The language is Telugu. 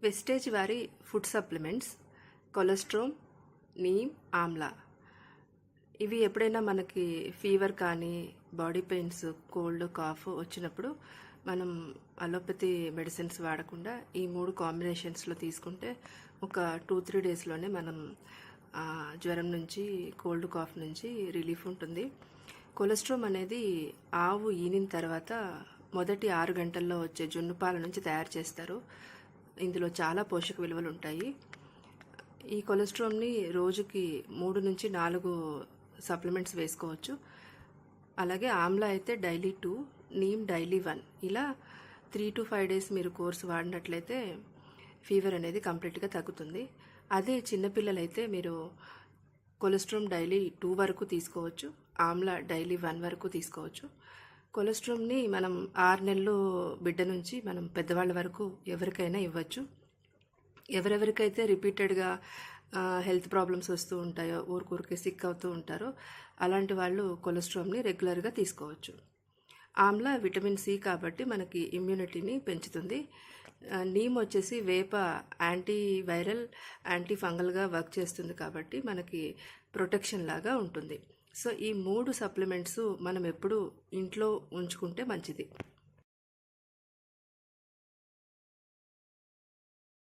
వెస్టేజ్ వారి food supplements cholesterol, neem, Amla. ఇవి ఎప్పుడైనా మనకి ఫీవర్ కానీ బాడీ పెయిన్స్, కోల్డ్, కాఫ్ వచ్చినప్పుడు మనం అలోపతి మెడిసిన్స్ వాడకుండా ఈ 3 కాంబినేషన్స్లో తీసుకుంటే ఒక 2-3 డేస్లోనే మనం జ్వరం నుంచి, కోల్డ్, కాఫ్ నుంచి రిలీఫ్ ఉంటుంది. కొలెస్ట్రాల్ అనేది ఆవు ఈనిన తర్వాత మొదటి 6 గంటల్లో వచ్చే జున్ను పాల నుంచి తయారు చేస్తారు. ఇందులో చాలా పోషక విలువలు ఉంటాయి. ఈ కొలెస్ట్రాల్ని రోజుకి 3 నుంచి 4 సప్లిమెంట్స్ వేసుకోవచ్చు. అలాగే ఆమ్లా అయితే డైలీ 2, నీమ్ డైలీ 1. ఇలా 3 to 5 డేస్ మీరు కోర్సు వాడినట్లయితే ఫీవర్ అనేది కంప్లీట్గా తగ్గుతుంది. అదే చిన్నపిల్లలైతే మీరు కొలెస్ట్రాల్ డైలీ 2 వరకు తీసుకోవచ్చు, ఆమ్లా డైలీ 1 వరకు తీసుకోవచ్చు. కొలెస్ట్రాల్ని మనం 6 నెలలు బిడ్డ నుంచి మనం పెద్దవాళ్ళ వరకు ఎవరికైనా ఇవ్వచ్చు. ఎవరెవరికైతే రిపీటెడ్గా హెల్త్ ప్రాబ్లమ్స్ వస్తూ ఉంటాయో, ఊరికే సిక్ అవుతూ ఉంటారో అలాంటి వాళ్ళు కొలెస్ట్రాల్ని రెగ్యులర్గా తీసుకోవచ్చు. ఆమ్లా విటమిన్ సి కాబట్టి మనకి ఇమ్యూనిటీని పెంచుతుంది. నీమ్ వచ్చేసి వేప యాంటీ వైరల్, యాంటీ ఫంగల్గా వర్క్ చేస్తుంది కాబట్టి మనకి ప్రొటెక్షన్ లాగా ఉంటుంది. సో ఈ 3 సప్లిమెంట్స్ మనం ఎప్పుడు ఇంట్లో ఉంచుకుంటే మంచిది.